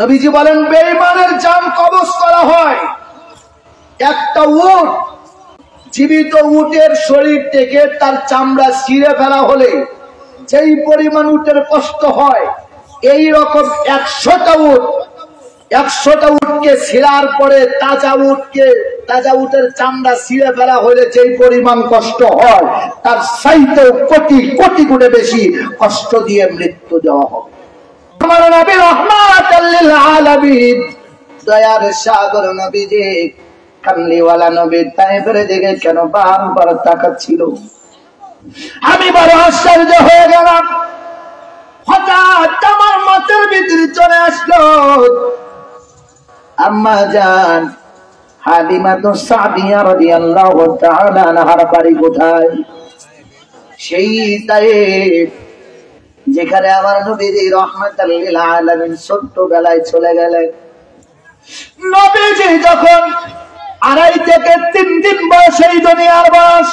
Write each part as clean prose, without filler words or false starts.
নবীজি বলেন বেঈমানের জান কবজ করা হয়। একটা উট, জীবিত উটের শরীর থেকে তার চামড়া ছিঁড়ে ফেলা হলে যেই পরিমাণ উটের কষ্ট হয়, এই রকম 100টা উটকে ছিঁড়ার পরে তাজা উটের চামড়া ছিঁড়ে ফেলা হলে যেই পরিমাণ কষ্ট হয়, তার চাইতেও কোটি কোটি গুণে বেশি কষ্ট দিয়ে মৃত্যু দেওয়া হবে। আমার নবী রাহমাতাল লিল আলামিন, দয়ার সাগর নবীজি, কামলিওয়ালা নবী তায়েফের দিকে কেন বারবার তাকাচ্ছিল? আমি বড় আশ্চর্য হয়ে গেলাম। হঠাৎ আমার মাথার ভিতরে চলে আসলো আম্মা জান হালিমাতুস সাদিয়া রাদিয়াল্লাহু তাআলা আনহার বাড়ি কোথায়? সেই তায়েফ যেখানে আমার নবীজি রাহমাতাল লিল আলামিন ছোট্টবেলায় চলে গেলেন। নবীজি যখন 2.5 থেকে 3 দিন বয়সে এই দুনিয়ার বয়স,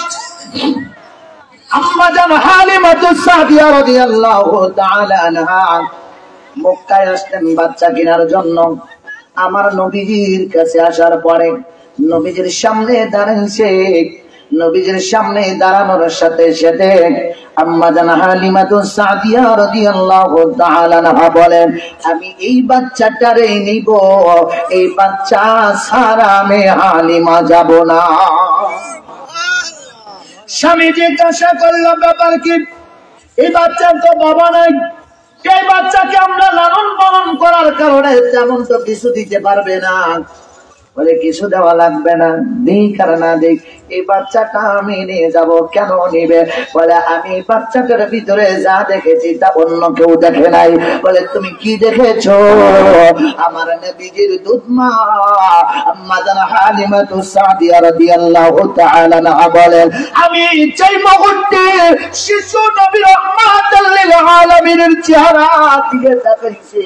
আম্মা জান হালিমাতুস সাদিয়া রাদিয়াল্লাহু তাআলা আনহা মক্কায় আসলেন বাচ্চা কেনার জন্য। আমার নবীজির কাছে আসার পরে নবীজির সামনে দাঁড়িয়েছে। নবীজির সামনে দাঁড়ানোর সাথে সাথে আম্মা জান হালিমাতুস সাদিয়া রাদিয়াল্লাহু তাআলা আনহা বলেন, আমি এই বাচ্চাটারে নিব, এই বাচ্চা ছাড়া আমি হালিমা যাব না। স্বামী জিজ্ঞাসা করলো, ব্যাপার কি? এই বাচ্চার তো বাবা নাই, এই বাচ্চাকে আমরা লালন পালন করার কারণে তেমন তো কিছু দিতে পারবে না। বলে কিছু দেওয়া লাগবে না, দিক আর না দিক, এই বাচ্চাটা আমি নিয়ে যাব। কেন নিবে? বলে আমি বাচ্চাটার ভিতরে যা দেখেছি তা অন্য কেউ দেখে নাই। বলে তুমি কি দেখেছো? আমার নবীজির দুধ মা আম্মা জান হালিমাতুস সাদিয়া রাদিয়াল্লাহু তাআলা আনহা বলেন, আমি যেই মুহূর্তে শিশু নবী রাহমাতাল লিল আলামিনের চেহারা দিকে তাকাইছি,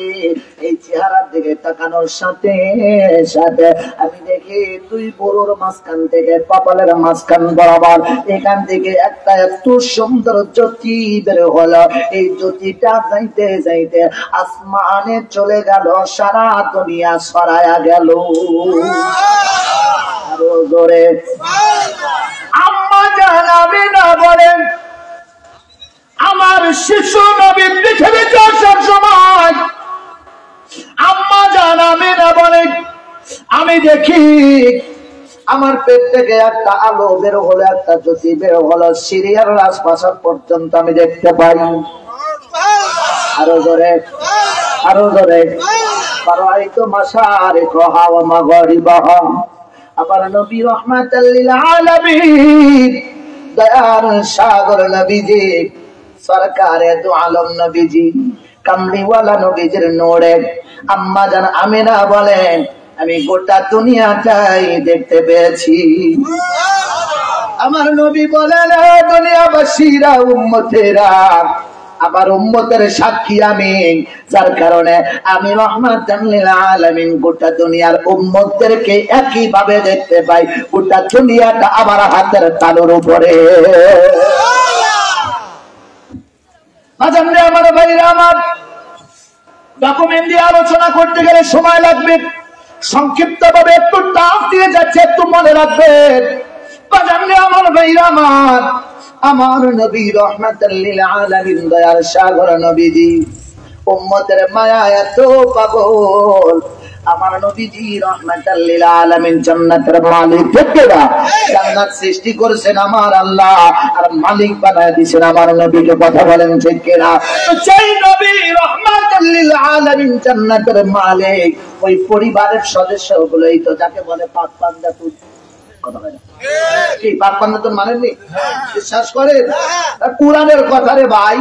এই চেহারার দিকে তাকানোর সাথে সাথে আমি দেখি দুই বড়র মাঝখান থেকে কপালের মাঝখান বরাবর এখান থেকে একটা এত সুন্দর জ্যোতি বের হলো। এই জ্যোতিটা যাইতে যাইতে আসমানে চলে গেল, সারা দুনিয়া ছড়ায়া গেল। আরো জোরে আম্মা জান আমিনা বলেন, আমার শিশু নবী পৃথিবীতে আসার সময় আম্মা জান আমিনা বলেন, আমি দেখি আমার পেট থেকে একটা আলো বের হলো, একটা জ্যোতি বের হলো, সিরিয়ার রাজপ্রাসাদ পর্যন্ত আমি দেখতে পাই। আরো জোরে আরো জোরে পারাইতো মাশারিকহা ওয়া মাগরিবাহা। আবার নবী রাহমাতাল লিল আলামিন, দয়ার সাগর নবীজি, সরকারে দু আলম নবীজি, কামলিওয়ালা নবীজির নূরে আম্মা জান আমিনা বলেন, আমি গোটা দুনিয়াটাই দেখতে পেয়েছি। আমার নবী বলেন, দুনিয়াবাসীরা, উম্মতেরা, আমার উম্মতের সাক্ষী আমি, যার কারণে আমি রাহমাতাল লিল আলামিন গোটা দুনিয়ার উম্মতদেরকে একই ভাবে দেখতে পাই। গোটা দুনিয়াটা আমার হাতের তালুর উপরে। আমার ভাইরা আমার, ডকুমেন্ট দিয়ে আলোচনা করতে গেলে সময় লাগবে, সংক্ষিপ্ত ভাবে একটু টাফ দিয়ে যাচ্ছে, একটু মনে রাখবেন। আমার ভাইরা আমার, আমার নবী রাহমাতাল লিল আলামিন, দয়ার সাগর নবীজি উম্মতের মায়া এত পাগল। আমার নবীজি রাহমাতাল লিল আলামিন জান্নাতের মালিক থেকেরা, জান্নাত সৃষ্টি করেছেন আমার আল্লাহ, আর মালিক বানায় দিয়েছেন আমার নবীকে। কথা বলেন ঠিক কিনা? তো সেই নবী রাহমাতাল লিল আলামিন জান্নাতের মালিক, ওই পরিবারের সদস্যগুলোই তো যাকে বলে পাক পান্ডা। কথা বলেন কি? পাক পান্ডা তো মানেননি? বিশ্বাস করেন? কোরআনের কথা রে ভাই,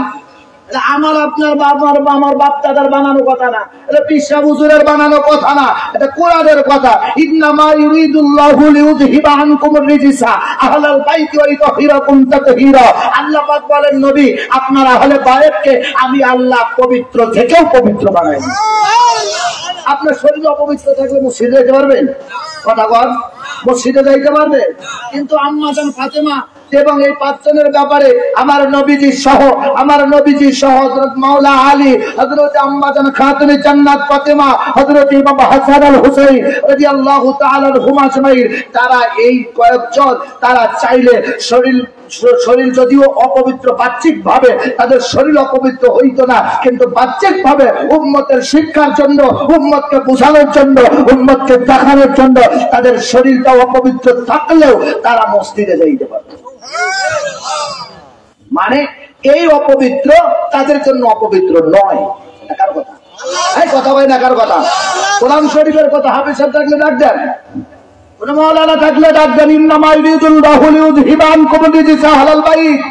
আমার আপনার বাবার আমার বাপ দাদার বানানো কথা না, এটা পিসা হুজুরের বানানো কথা না, এটা কোরআনের কথা। ইন্নামা ইউরিদুল্লাহু লিইউযহিবা আনকুমুর রিজসা আহলাল বাইতি ওয়া লিতাহহিরাকুম তাতহীরা। আল্লাহ পাক বলেন, নবী আপনার আহলে বাইতকে আমি আল্লাহ পবিত্র থেকেও পবিত্র বানাই। আপনার শরীর অপবিত্র থাকলে মসজিদে যেতে পারবেন? কথা বল, মসজিদে যাইতে পারবে? কিন্তু আম্মা জান ফাতেমা এবং এই 5 জনের ব্যাপারে আমার নবীজি সহ হযরত মাওলা আলী, হযরত আম্মা জান খাতুনে জান্নাত ফাতেমা, হযরত ইমাম হাসান আল হুসাইন রাদিয়াল্লাহু তাআলা আনহুমা আজমাইন, তারা এই কয়েকজন তারা চাইলে শরীর যদিও অপবিত্র বাহ্যিক ভাবে, তাদের শরীর অপবিত্র হইতো না, কিন্তু বাহ্যিক ভাবে উম্মতের শিক্ষার জন্য, উম্মতকে বোঝানোর জন্য, উম্মতকে দেখানোর জন্য তাদের শরীরটা অপবিত্র থাকলেও তারা মসজিদে যাইতে পারত। মানে এই অপবিত্র তাদের জন্য অপবিত্র নয়। কার কথা? এই কথা হয় না, কার কথা? কোরআন শরীফের কথা। হাফেজ সাহেব থাকলে ডাক দেন, কোন মাওলানা থাকলে ডাক দেন। ইন্নামা ইউরিদুল্লাহু লিইউযহিবা আনকুম রিজসা আহলাল বাইত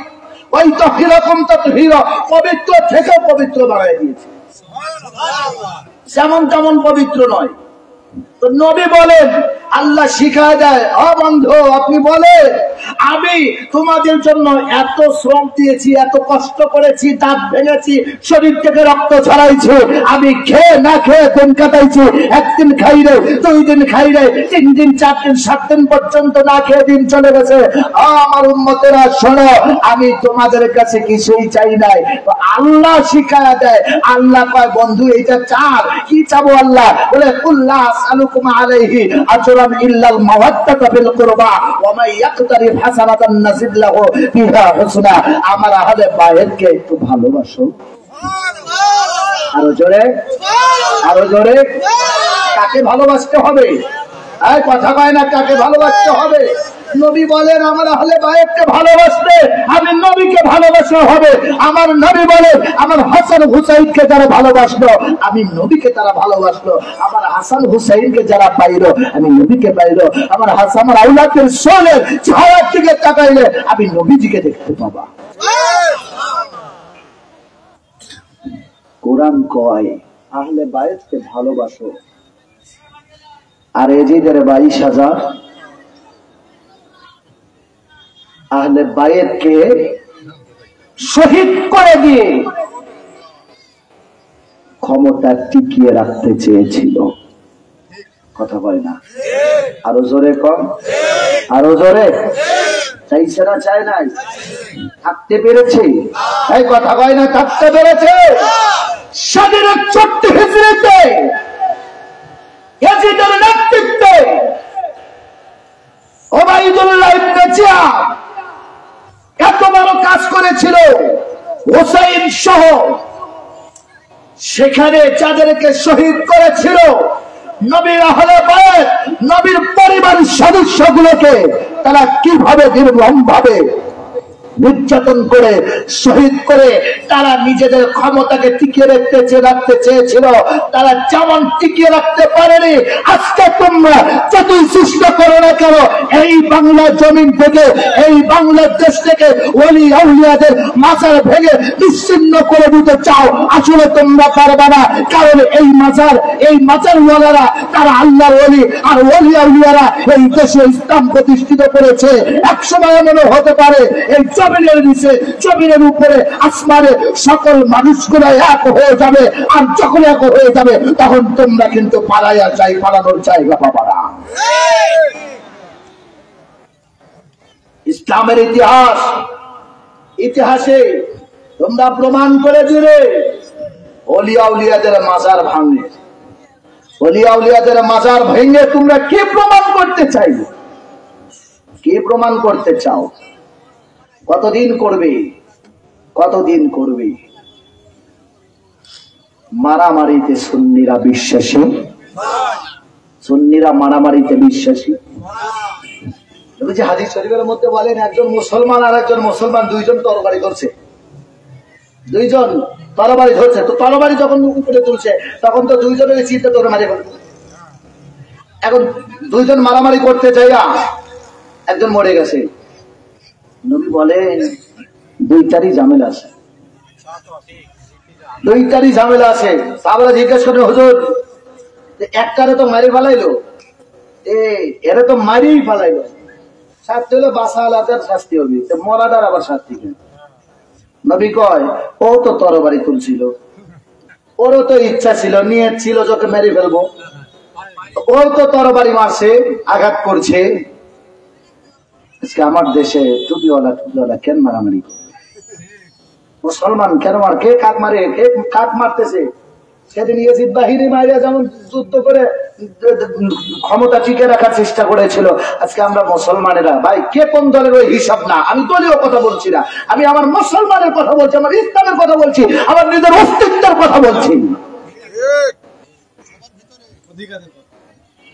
ওয়া ইউতাহহিরাকুম তাতহীরা। পবিত্র থেকে পবিত্র বানায় দিয়েছে, যেমন তেমন পবিত্র নয়। তো নবী বলেন, আল্লাহ শিখায় দেয়, ও বন্ধু আপনি বলেন আমি তোমাদের জন্য এত শ্রম দিয়েছি, এত কষ্ট করেছি, দাঁত ভেঙেছি, শরীর থেকে রক্ত ছড়াইছি, আমি খেয়ে না খেয়ে দিন কাটাইছি, একদিন খাই রে, 2 দিন খাই রে, 3 দিন 4 দিন 7 দিন পর্যন্ত না খেয়ে দিন চলে গেছে। আমার উম্মতেরা শোনো, আমি তোমাদের কাছে কিছুই চাই নাই। আল্লাহ শিখায় দেয়, আল্লাহ কয় বন্ধু এটা চার, কি চাবো? আল্লাহ বলে কুল্লা আসআলুকুম আলাইহি আজরান ইল্লাল মাওয়াদ্দাতা ফিল কুরবা ওয়া মা ইয়াকতারিফ হাসানাতান নাজিদ লাহু ফিহা হুসনা। আমার আহলে বাইতকে একটু ভালোবাসো। সুবহানাল্লাহ। আরো জোরে, আরো জোরে। কাকে ভালোবাসতে হবে? এই কথা কয় না, কাকে ভালোবাসতে হবে? নবী বলেন আমার আহলে বাইতকে ভালোবাসতে আমি নবীকে ভালোবাসতে হবে। আমার নবী বলেন আমার হাসান হুসাইনকে যারা ভালোবাসলো আমি নবীকে তারা ভালোবাসলো। আমার হাসান হুসাইনকে যারা পাইলো আমি নবীকে পাইলো। আমার হাসান আমার আওলাদের সোলের চেহারার দিকে তাকাইলে আমি নবীজিকে দেখতে পাবা। কোরআন কয় আহলে বাইতকে ভালোবাসো। আর এজিদের 22,000 আহলে বাইতকে শহীদ করে দিয়ে ক্ষমতা টিকিয়ে রাখতে চেয়েছিল। কথা বলে না? আরো জোরে কম, আরো জোরে। চাইছে না চায় নাই? থাকতে পেরেছে? এই কথা কয় না, থাকতে পেরেছে। স্বাধীনের 14 হিজরিতে ইয়াজিদের নেতৃত্বে ওবাইদুল্লাহ ইবনে জিয়াদ এত বড় কাজ করেছিল, হুসাইন সহ সেখানে যাদেরকে শহীদ করেছিল নবীর আহলে বাইত, নবীর পরিবার সদস্যগুলোকে তারা কিভাবে নির্মম ভাবে নির্যাতন করে শহীদ করে তারা নিজেদের ক্ষমতাকে টিকিয়ে রাখতে চেয়েছিল। তারা যেমন টিকিয়ে রাখতে পারেনি, আজকে তোমরা যতই চেষ্টা করো না কেন এই বাংলা জমিন থেকে, এই বাংলাদেশ থেকে ওলি আউলিয়াদের মাজার ভেঙে বিচ্ছিন্ন করে দিতে চাও, আসলে তোমরা পারবে না। কারণ এই মাজারওয়ালারা তারা আল্লাহর ওলি, আর ওলি আউলিয়ারা এই দেশে ইসলাম প্রতিষ্ঠিত করেছে। একসময় এমনও হতে পারে এই জমিনের নিচে, জমিনের উপরে, আসমানে সকল মানুষগুলো এক হয়ে যাবে, আর যখন এক হয়ে যাবে তখন তোমরা কিন্তু পালানোর জায়গা পাবা না। ইসলামের ইতিহাসে তোমরা প্রমাণ করে দিলে ওলিয়া উলিয়াদের মাজার ভাঙে, ওলিয়া উলিয়াদের মাজার ভেঙে তোমরা কি প্রমাণ করতে চাই? কি প্রমাণ করতে চাও? কতদিন করবে? কতদিন করবে? মারামারিতে সুন্নিরা বিশ্বাসী, সুন্নিরা মারামারিতে বিশ্বাসী। হাদিস শরীফের মধ্যে বলেন একজন মুসলমান আর একজন মুসলমান দুইজন তরবারি ধরছে, দুইজন তরবারি ধরছে। তো তরবারি যখন উপরে তুলছে তখন তো দুইজনের চিন্তা তরবারি করছে। এখন দুইজন মারামারি করতে চাইয়া একজন মরে গেছে। নবী বলেন দুইটারই ঝামেলা আছে, দুইটারই ঝামেলা আছে। সাহাবারা জিজ্ঞেস করেন হুজুর একটারে তো মারি ফেলাইলো, এরা তো মারিই ফেলাইলো, শাস্তি হলো বাসা আলাদার শাস্তি হবে, মরাটার আবার শাস্তি কেন? নবী কয় ও তো তরবারি তুলছিল, ওরও তো ইচ্ছা ছিল, নিয়ে ছিল যখন মেরে ফেলবো, ও তো তরবারি মারছে, আঘাত করছে, আজকে আমার দেশে টুপিওয়ালা কেন মারামারি করে? মুসলমান কেন মার? কে কাক মারে? কে কাক মারতেছে? সেদিন ইয়াজিদ বাহিনী মারিয়া যেমন যুদ্ধ করে ক্ষমতা টিকে রাখার চেষ্টা করেছিল, আজকে আমরা মুসলমানেরা ভাই কে কোন দলের ওই হিসাব না। আমি দলীয় কথা বলছি না, আমি আমার মুসলমানের কথা বলছি, আমার ইসলামের কথা বলছি, আমার নিজের অস্তিত্বের কথা বলছি।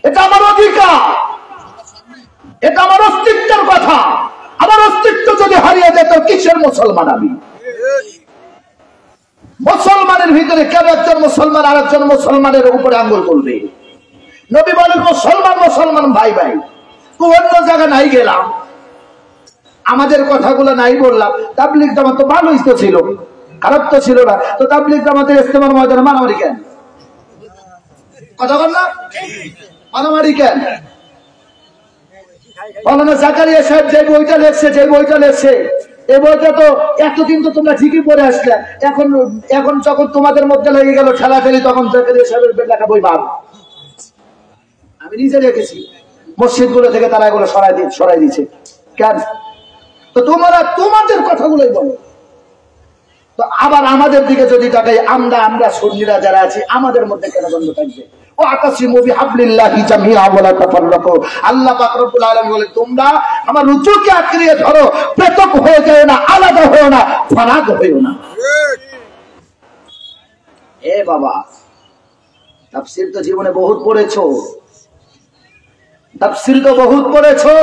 এটা আমার অধিকার, এটা আমার অস্তিত্বের কথা। আমার অস্তিত্ব যদি হারিয়ে যেত কিসের মুসলমান আমি? মুসলমানের ভিতরে কেন একজন মুসলমান আর একজন মুসলমানের উপরে আঙ্গুল তুলবে? নবী বলেন মুসলমান মুসলমান ভাই ভাই। অন্য জায়গায় নাই গেলাম, আমাদের কথাগুলো নাই বললাম। তাবলীগ জামাত তো ভালোই তো ছিল, খারাপ তো ছিল না। তো তাবলীগ জামাতের ইস্তেমার ময়দানে মারামারি কেন? কথা বল না, মারামারি কেন? মাওলানা জাকারিয়া সাহেব যে বইটা লেখছে এই বইটা তো এতদিন তো তোমরা ঠিকই পড়ে আসলে, এখন যখন তোমাদের মধ্যে লেগে গেল ঠেলাঠেলি, তখন জাকারিয়া সাহেবের লেখা বই ভাব আমি নিজে রেখেছি। মসজিদ গুলো থেকে তারা এগুলো সরাই দিচ্ছে কেন? তো তোমরা তোমাদের কথাগুলোই বলো। তো আবার আমাদের দিকে যদি তাকাই, আমরা সুন্নিরা যারা আছি, আমাদের মধ্যে কেন দ্বন্দ্ব থাকবে? আল্লাহ পাক রব্বুল আলামিন বলেন তোমরা আমার রুজুকে আঁকড়িয়ে ধরো, পৃথক হয়ে যাও না, আলাদা হয়েও না, ফারাক হয়েও না। এ বাবা, তাফসীর তো জীবনে বহুত পড়েছো, তাফসীর তো বহুত পড়েছো।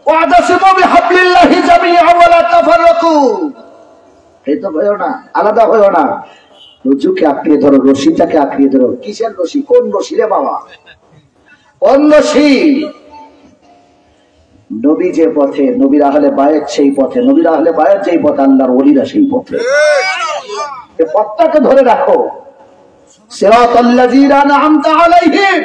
ওয়াদাসিমু বিহাবলিল্লাহি জামিআ ওয়া লা তাফাররাকু, এই তো হয়েও না, আলাদা হয়েও না। রুজুকে আঁকড়িয়ে ধরো, রশিটাকে আঁকড়িয়ে ধরো। কিসের রশি? কোন রশি রে বাবা? কোন রশি? নবী যে পথে, নবীর আহলে বায়াত সেই পথে, নবীর আহলে বায়াত যেই পথে, আল্লাহর ওলিরা সেই পথে। এই পথটাকে ধরে রাখো। সিরাতাল্লাযীনা আন'আমতা আলাইহিম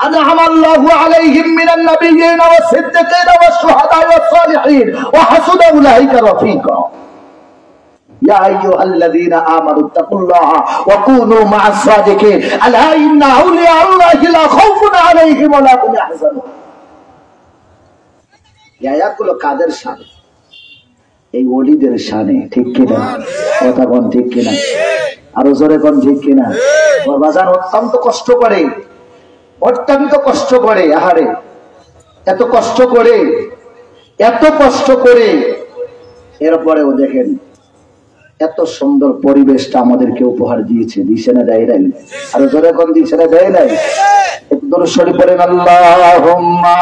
আন'আমাল্লাহু আলাইহিম মিনান নাবিয়্যিনা ওয়াস-সিদ্দীকিনা ওয়াশ-শুহাদা'i ওয়াস-সালিহিন ওয়া হাসুনা উলাইকা রাফীকা। يا أيها الذين آمنوا اتقوا الله وكونوا مع الصادقين ألا إن أولياء الله لا خوف عليهم ولا هم يحزنون। এই আয়াতগুলো কাদের শানে? এই ওলিদের শানে, ঠিক কিনা? কথা কোন ঠিক কিনা? আরো জোরে কোন ঠিক কিনা? বাজান অত্যন্ত কষ্ট করে, অত্যন্ত কষ্ট করে। আহারে, এত কষ্ট করে এরপরেও দেখেন এত সুন্দর পরিবেশটা আমাদেরকে উপহার দিয়েছে। দিছে না, দেয় নাই? আর জোরে কোন দিছে না, দেয় নাই? একটু দরুদ শরীফ পড়েন, আল্লাহুম্মা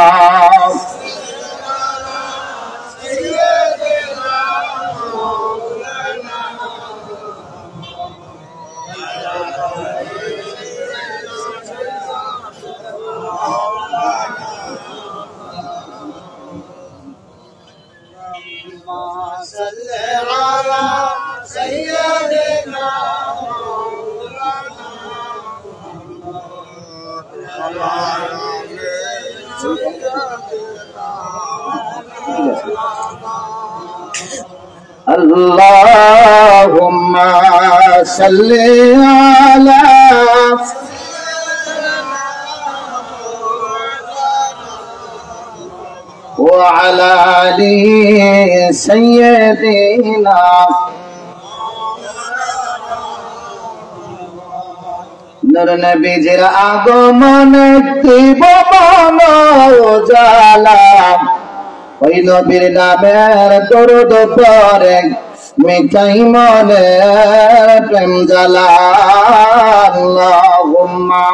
Allahumma salli ala wa ala ali sayyidina নূর নবীজির আগমন দিব জালা, ওই নবীর নামের দরুদ পড়ে মিটাই মনের প্রেম জ্বালা। আল্লাহুম্মা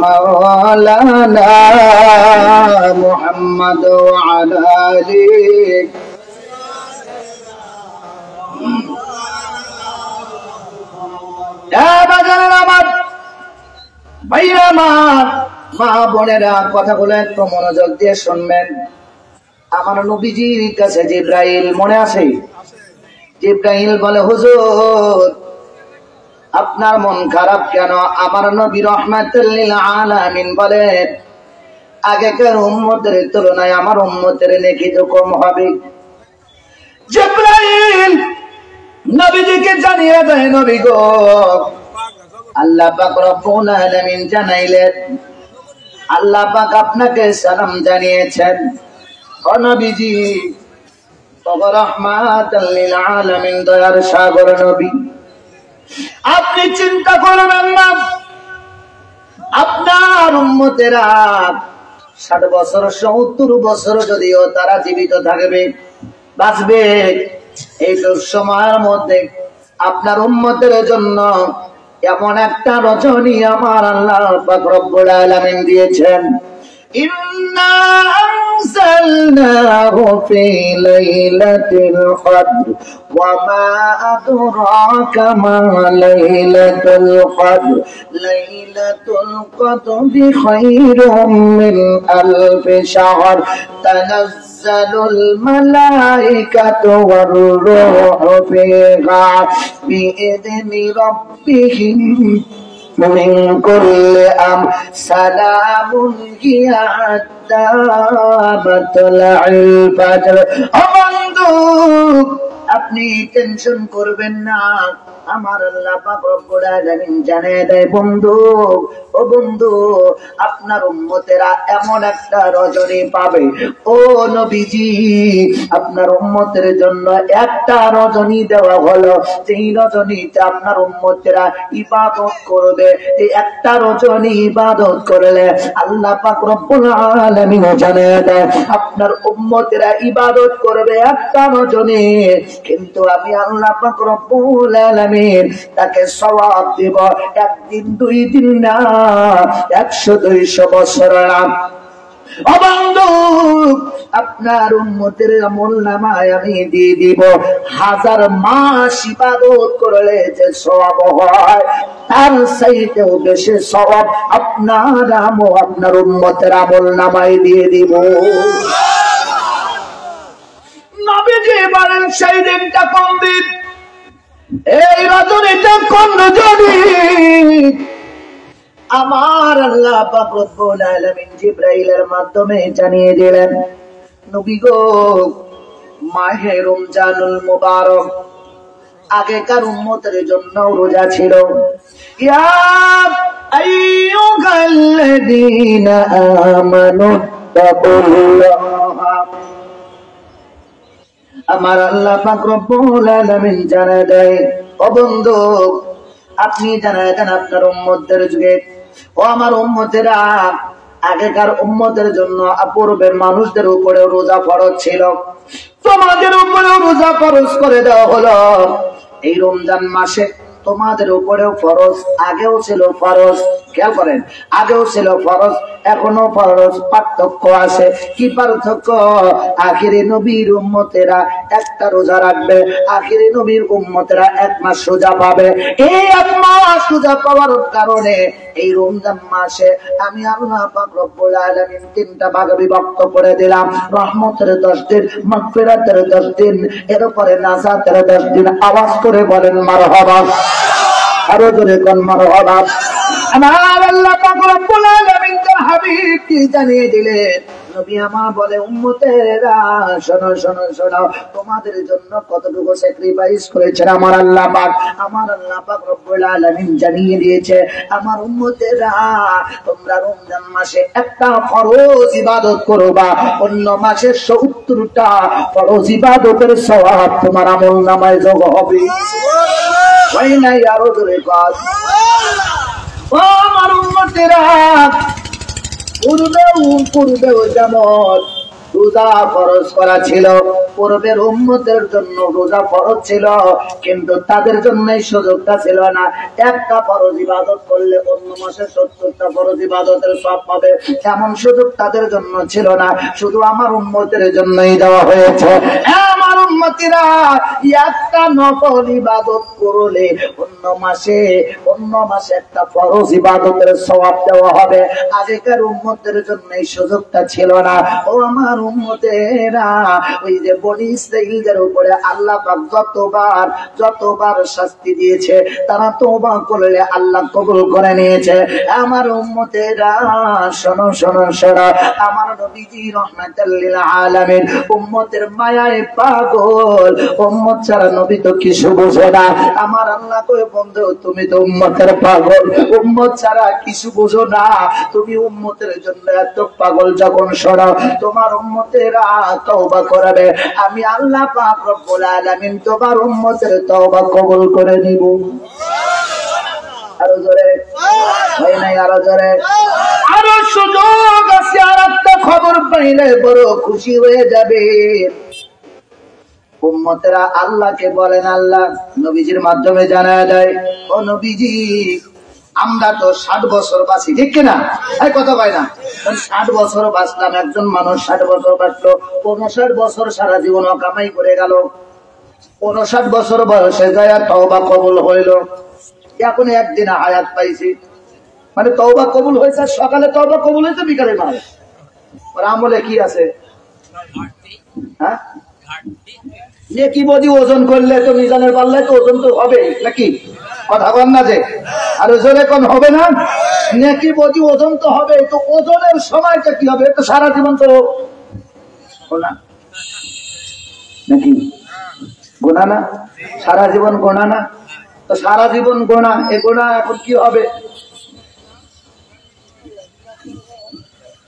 মাওলানা মুহাম্মদ ওয়া আলা আলিহি মা বোনেরা, কথাগুলো একটু মনোযোগ দিয়ে শুনবেন। আমার নবীজির কাছে জিবরাইল, মনে আছে? জিবরাইল বলে, হুজুর আপনার মন খারাপ কেন? আমার নবী রাহমাতুল লিল আলামিন বলেন, আগেকার উম্মতের তুলনায় আমার উম্মতের নেকি তো কম হবে। জিবরাইল নবীজিকে জানিয়ে দেয়, নবী গো আল্লাহ পাক রব্বুল আলামিন জানাইলেন, আল্লাহ পাক আপনাকে সালাম জানিয়েছেন, ও নবীজি, ও রাহমাতাল লিল আলামিন, দয়ার সাগর নবী, আপনি চিন্তা করবেন না, আপনার উম্মতেরা 60 বছর 70 বছর যদিও তারা জীবিত থাকবে, বাঁচবে, এইটুক সময়ের মধ্যে আপনার উম্মতের জন্য এমন একটা রজনী আমার আল্লাহ পাক রব্বুল আলামিন দিয়েছেন। ইন্না আনজালনাহু ফি লাইলাতিল কদর ওয়া মা আদরাকা মা লাইলাতুল কদর লাইলাতুল কদরি খায়রুম মিন আলফি শাহর তানাজ্জালুল মালাইকাতু ওয়ার রূহু ফিহা বিইذনি রাব্বিহিম من كل أمر سلام هي حتى مطلع الفجر। আপনি টেনশন করবেন না, আমার আল্লাহ পাক রব্বুল আলামিন জানিয়ে দেয়, বন্ধু, ও বন্ধু, আপনার উম্মতেরা এমন একটা রজনী পাবে, ও নবীজি, আপনার উম্মতের জন্য একটা রজনী দেওয়া হলো, যেই রজনীতে আপনার উম্মতেরা ইবাদত করবে, এই একটা রজনী ইবাদত করলে আল্লাহ পাক রব্বুল আলামিন জানিয়ে দেয় আপনার উম্মতেরা ইবাদত করবে একটা রজনী, কিন্তু আমি আল্লাহ পাক রব্বুল আলামিন তাকে সওয়াব দেব একদিন 2 দিন না, 100-200 বছর না। ও বন্ধু, আপনার উম্মতের আমলনামায় আমি দিয়ে দিব 1000 মাস ইবাদত করলে যে সওয়াব হয়, তার চাইতেও বেশি সওয়াব আপনার আপনার উম্মতের আমলনামায় দিয়ে দিব। নবীজি বলেন, সেই দিনটা কোন দিন? এই রজনীটা কোন রজনী? আমার আল্লাহ পাক রব্বুল আলামিন জিবরাইলের মাধ্যমে জানিয়ে দিলেন, নবী গো, মাহে রমজানুল মুবারক আগেকার উম্মতের জন্য রোজা ছিল। ইয়া আইয়ুহাল্লাযীনা আমানু তাকুল্লাহ, আমার আল্লাহ পাক রব্বুল আলামিন জানায় দেয়, ও বন্ধু, আপনি জানায় দেন আপনার উম্মতদের যুগে, ও আমার উম্মতেরা, আগেকার উম্মতের জন্য পূর্বের মানুষদের উপরে রোজা ফরজ ছিল, তোমাদের উপরেও রোজা ফরজ করে দেওয়া হলো এই রমজান মাসে। তোমাদের উপরেও ফরজ, আগেও ছিল ফরজ, খেয়াল করেন, আগেও ছিল ফরজ, এখনো ফরজ। পার্থক্য আছে, কি পার্থক্য? আখিরি নবীর উম্মতেরা একটা রোজা রাখবে, আখিরি নবীর উম্মতেরা 1 মাস রোজা পাবে। এই 1 মাস রোজা পাওয়ার কারণে এই রমজান মাসে আমি আল্লাহ পাক রব্বুল আলামিন 3টা ভাগে বিভক্ত করে দিলাম। রহমতের 10 দিন, মাগফিরাতের 10 দিন, এরপরে নাজাতের 10 দিন। আওয়াজ করে বলেন মারহাবা, আরো জোরে কোন মারহাবা। আমার আল্লাহ পাক রব্বুল আলামিন তার হাবিবকে জানিয়ে দিলেন, নবী আমার বলে, উম্মতেরা শোনো শোনো শোনো, তোমাদের জন্য কতটুকু স্যাক্রিফাইস করেছেন আমার আল্লাহ পাক। আমার আল্লাহ পাক রব্বুল আলামিন জানিয়ে দিয়েছে, আমার উম্মতেরা, তোমরা রমজান মাসে একটা ফরজ ইবাদত করবা, অন্য মাসে 70টা ফরজ ইবাদতের সওয়াব তোমার আমলনামায় যোগ হবে। হয় নাই? আরো জোরে কাজ। ও আমার উম্মতেরা, পূর্বেও যেমন রোজা ফরজ করা ছিল, পূর্বের উম্মতের জন্য রোজা ফরজ ছিল, কিন্তু তাদের জন্য এই সুযোগটা ছিল না। একটা ফরজ ইবাদত করলে অন্য মাসে 70টা ফরজ ইবাদতের সওয়াব পাবে, এমন সুযোগ তাদের জন্য ছিল না, শুধু আমার উম্মতের জন্যই দেওয়া হয়েছে। আমার উম্মতিরা, একটা নফল ইবাদত করলে অন্য মাসে একটা ফরজ ইবাদতের সওয়াব দেওয়া হবে। আগেকার উম্মতের জন্য এই সুযোগটা ছিল না। ও আমার উম্মতেরা, ওই যে বনি ইসরাঈলদের উপরে আল্লাহ পাক যতবার শাস্তি দিয়েছে, তারা তওবা করলে আল্লাহ কবুল করে নিয়েছে। আমার উম্মতেরা শোনো শোনো শোনো, আমার নবীজি রাহমাতুল লিল আলামিন উম্মতের মায়ায় পাগল। উম্মত ছাড়া নবী তো কিছু বোঝে না। আমার আল্লাহ কয় বন্ধু, তুমি তো উম্মতের পাগল, উম্মত ছাড়া কিছু বোঝো না। তুমি উম্মতের জন্য এত পাগল যখন শোনো, তোমার উম্মতেরা তওবা করবে, আমি আল্লাহ পাক রব্বুল আলামিন তোমার উম্মতের তওবা কবুল করে নিব। আরো জোরে ভাই নাই, আরো জোরে। আরো সুযোগ আছে, আর একটা খবর পাইলে বড় খুশি হয়ে যাবে। উম্মতেরা আল্লাহকে বলেন, আল্লাহ নবীজির মাধ্যমে জানায় দেয়, ও নবীজি আমরা তো 60 বছর বাঁচি, ঠিক কিনা? এই কথা কয় না? 60 বছর বাঁচলাম, একজন মানুষ 60 বছর বাঁচলো, 59 বছর সারা জীবন কামাই করে গেল, 59 বছর বয়সে যায় তওবা কবুল হইল, এখন একদিন হায়াত পাইছি, মানে তওবা কবুল হয়েছে, সকালে তওবা কবুল হয়েছে, বিকালে মারা। ওর আমলে কি আছে? হ্যাঁ, নেকি বদি ওজন করলে তো মিজানের পাল্লায় তো ওজন তো হবে নাকি? কথা বল না যে, আর ওজনে কম হবে না? নেকি বদি ওজন তো হবে, তো ওজনের সময়টা কি হবে? তো সারা জীবন তো গোনা নাকি? গোনা না? সারা জীবন গোনা না? তো সারা জীবন গোনা, এ গোনা এখন কি হবে?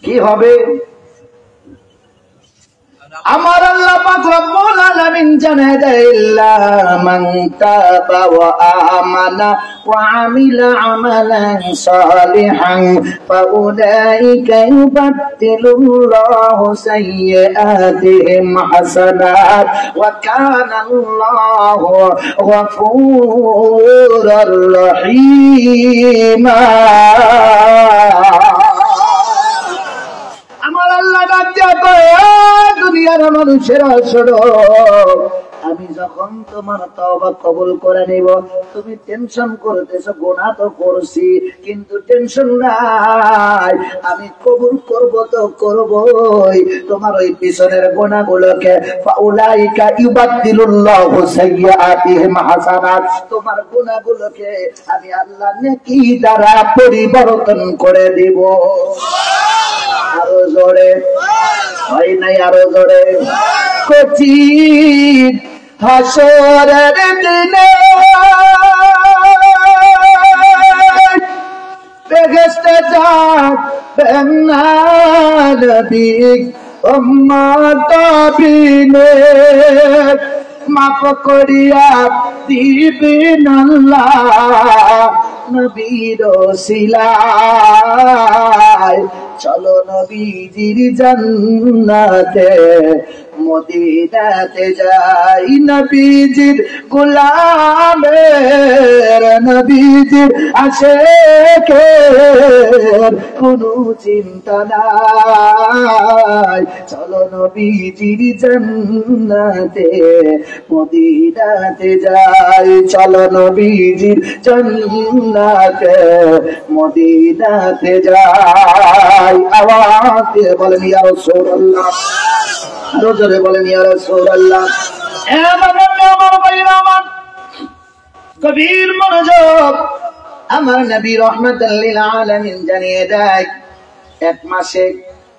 কি হবে? আমার আল্লাহ পাক রব্বুল আলামিন জানায় দেয়, ইল্লা মান তাবা ওয়া আমানা ওয়া আমিলা আমালান সালিহান ফাউলাইকা ইউবাদদিলুল্লাহু সাইয়্যাতিহিম হাসানাত ওয়া কানা আল্লাহু গফুরুর রহিম। আমার আল্লাহ ডাক দিয়া কয়, দুনিয়ার মানুষেরা শোনো, আমি যখন তোমার তওবা কবুল করে নিব, তুমি টেনশন করতেছো, গুনাহ তো করছি কিন্তু টেনশন নাই, আমি কবুল করব তো করবই তোমার ওই পিছনের গুনাহগুলোকে। ফাউলাইকা ইউবাদদিলুল্লাহু সাইয়্যাতিহিম হাসানাত, তোমার গুনাহগুলোকে আমি আল্লাহ নেকি দ্বারা পরিবর্তন করে দিব। আরো জোরে হয় নাই, আরো জোরে। কঠিন হাসরের দিনে বেহেশতে যাবেন না নবী উম্মত বিনে, মাফ করিয়া দিবেন আল্লাহ নবীর ওসিলায়। চলো নবীজির জান্নাতে মদিনাতে যাই, নবীজির গোলামের নবীজির আশিকের কোনো চিন্তা নাই। চলো নবীজির জান্নাতে মদিনাতে যাই, চলো নবীজির জান্নাতে মদিনাতে যাই। আওয়াজ দিয়ে বলেন ইয়া রাসূলুল্লাহ, আরো জোরে বলেন ইয়া রাসূলুল্লাহ। আমার ভাইরা আমার, গভীর মনোযোগ। আমার নবী রাহমাতুল লিল আলামিন জানিয়ে দেয়, এক মাসে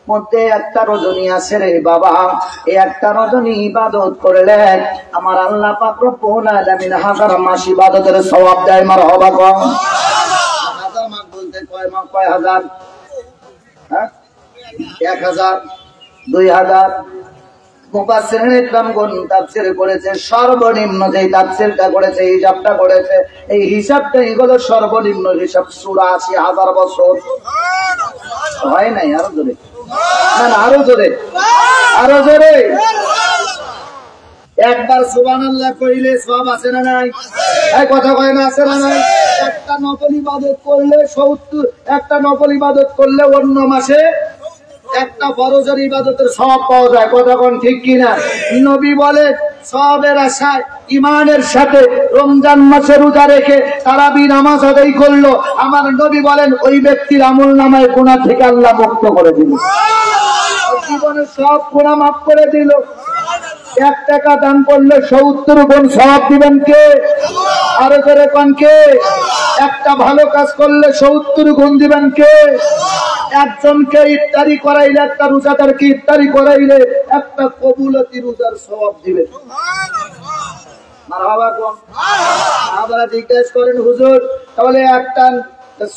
মধ্যে একটা রজনী আছে রে বাবা, এই একটা রজনী ইবাদত করলে আমার আল্লাহ পাক রব্বুল আলামিন 1000 মাস ইবাদতের সওয়াব দেয়। মারহাবা কও। 1000 মাস বলতে কয় হাজার? হ্যাঁ, 1000, 2000। মুফাসসিরিন ইকরামগণ তাফসীর করেছে, সর্বনিম্ন যে তাফসীরটা করেছে, হিসাবটা করেছে, এই হিসাবটাই হলো সর্বনিম্ন হিসাব, 84,000 বছর। হয় নাই? আরো জোরে না, আরো জোরে, আরো জোরে। একবার সুবহানাল্লাহ কইলে সওয়াব আছে না নাই? এই কথা কয় না, আছে না নাই? একটা নফল ইবাদত করলে 70, একটা নফল ইবাদত করলে অন্য মাসে একটা ফরজের ইবাদতের সওয়াব পাওয়া যায়। কথা কোন ঠিক কিনা? নবী বলে, সওয়াবের আশায় ঈমানের সাথে রমজান মাসে রোজা রেখে তারাবি নামাজ আদায় করলো, আমার নবী বলেন ওই ব্যক্তির আমলনামায় গুনাহ থেকে আল্লাহ মুক্ত করে দিল, জীবনের সব গুনাহ মাফ করে দিল। 1 টাকা দান করলে 70 গুণ সওয়াব দিবেন কে? আরো করে কোন কে? একটা ভালো কাজ করলে 70 গুণ দিবেন কে? একজনকে ইফতারি করাইলে, একটা রোজাদারকে ইফতারি করাইলে একটা কবুলতি রোজার সওয়াব দিবেন। মারহাবা কোন? আপনারা জিজ্ঞেস করেন হুজুর তাহলে একটা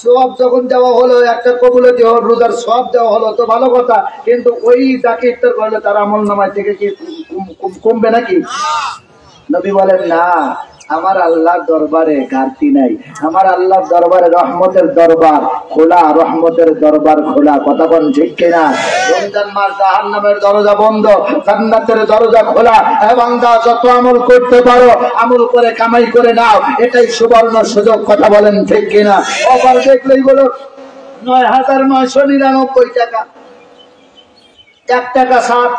সওয়াব যখন দেওয়া হলো, একটা কবুলতি রোজার সওয়াব দেওয়া হলো তো ভালো কথা, কিন্তু ওই যাকে ইফতার করলে তার আমলনামায় থেকে কি কমবে নাকি? নবী বলেন না, আমার আল্লাহর দরবারে ঘাটতি নাই, আমার আল্লাহর দরবারে রহমতের দরবার খোলা, রহমতের দরবার খোলা। কথা কোন ঠিক কিনা? রমজান মাস জাহান্নামের দরজা বন্ধ, জান্নাতের দরজা খোলা। বান্দা যত আমল করতে পারো আমল করে কামাই করে নাও, এটাই সুবর্ণ সুযোগ। কথা বলেন ঠিক কিনা? অফার দেখলেই বলো ৯,৯৯৯ টাকা, 1 টাকা 60,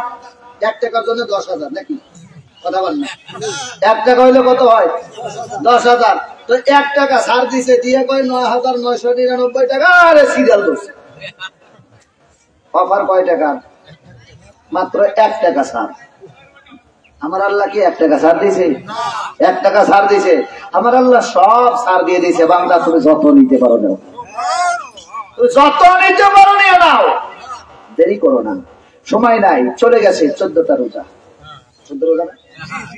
1 টাকার জন্য 10,000 নাকি? কথা বল না, 1 টাকা হইলে কত হয়? 10,000। তো 1 টাকা ছাড় দিছে, দিয়ে কয় ৯,৯৯৯ টাকা। আরে সিরিয়াল করছে। অফার কয় টাকা? মাত্র 1 টাকা ছাড়। আমার আল্লাহ কি 1 টাকা ছাড় দিছে? 1 টাকা ছাড় দিছে। আমার আল্লাহ সব ছাড় দিয়ে দিছে। বান্দা তুমি যত নিতে পারো নাও, যত নিতে পারো নিয়ে নাও, দেরি করো না, সময় নাই। চলে গেছে 14টা রোজা। 14 রোজা না?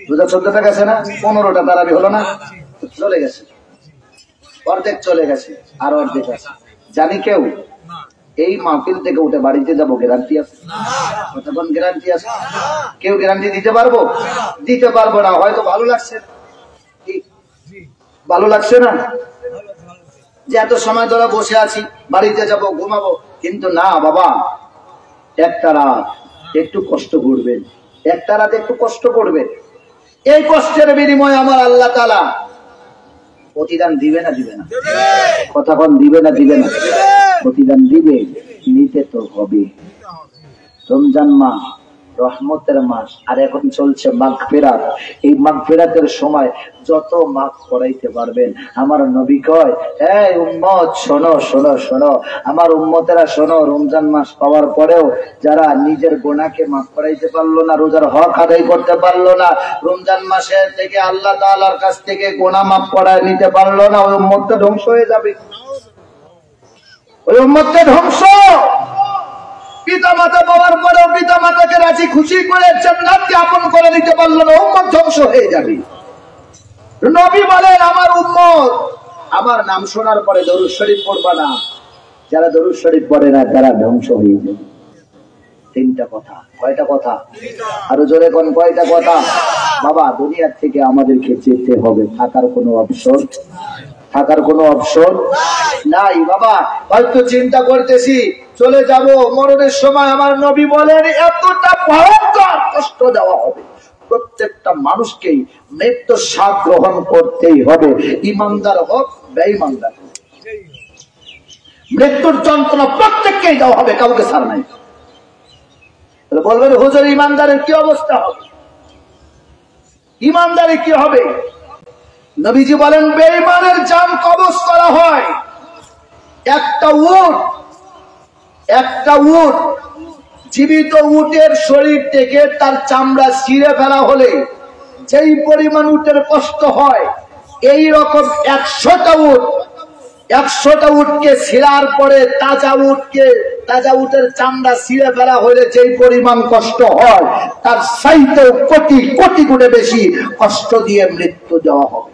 রোজা 14টা গেছে না? 15টা তারাবি হলো না? চলে গেছে, অর্ধেক চলে গেছে, আর অর্ধেক আছে। জানি কেউ এই মাহফিল থেকে উঠে বাড়িতে যাবো গ্যারান্টি আছে? কতক্ষণ গ্যারান্টি আছে? কেউ গ্যারান্টি দিতে পারবো? দিতে পারবো না। হয়তো ভালো লাগছে, ভালো লাগছে না যে এত সময় ধরে বসে আছি, বাড়িতে যাব ঘুমাবো, কিন্তু না বাবা, একটা রাত একটু কষ্ট করবেন, একটা রাত একটু কষ্ট করবেন। এই কষ্টের বিনিময়ে আমার আল্লাহ তাআলা প্রতিদান দিবে না দিবে না? কথা কোন দিবে না দিবে না? প্রতিদান দিবে, নিতে তো হবে। রমজান মাস রহমতের মাস, আর এখন চলছে মাগফিরাত। এই মাগফিরাতের সময় যত মাফ করাইতে পারবেন, আমার নবী কয়, এই উম্মত শোনো শোনো শোনো, আমার উম্মতেরা শোনো, রমজান মাস পাওয়ার পরেও যারা নিজের গুনাহকে মাফ করাইতে পারলো না, রোজার হক আদায় করতে পারলো না, রমজান মাসে থেকে আল্লাহ তাআলার কাছ থেকে গুনাহ মাফ করায় নিতে পারলো না, ওই উম্মতটা ধ্বংস হয়ে যাবে। ওই উম্মতটা ধ্বংস। পিতা মাতা পাওয়ার পরেও পিতা মাতাকে রাজি খুশি করে জান্নাতকে আপন করে নিতে পারলো না, উম্মত ধ্বংস হয়ে যাবে। নবী বলেন, আমার উম্মত আমার নাম শোনার পরে দরুদ শরীফ পড়বা না, যারা দরুদ শরীফ পড়ে না তারা ধ্বংস হয়ে যাবে। 3টা কথা। কয়টা কথা? আরো জোরে কোন কয়টা কথা? বাবা, দুনিয়ার থেকে আমাদেরকে যেতে হবে, থাকার কোনো অপশন, থাকার কোনো অপশন নাই। বাবা হয়তো চিন্তা করতেছি চলে যাব, মরণের সময় আমার নবী বলেন এতটা ভয়ঙ্কর কষ্ট দেওয়া হবে, প্রত্যেকটা মানুষকেই মৃত্যুর স্বাদ গ্রহণ করতেই হবে, ইমানদার হোক বেঈমানদার হোক। মৃত্যুর যন্ত্রণা প্রত্যেককেই দেওয়া হবে, কাউকে ছাড় নাই। বলবেন হুজুর ইমানদারের কি অবস্থা হবে? ইমানদারের কি হবে? নবীজি বলেন বেঈমানের জান কবজ করা হয়। একটা উট জীবিত উটের শরীর থেকে তার চামড়া ছিঁড়ে ফেলা হলে যেই পরিমাণ উটের কষ্ট হয়, এই রকম 100টা উটকে ছিঁড়ার পরে তাজা উটের চামড়া ছিঁড়ে ফেলা হলে যেই পরিমাণ কষ্ট হয়, তার চাইতেও কোটি কোটি গুণে বেশি কষ্ট দিয়ে মৃত্যু দেওয়া হবে।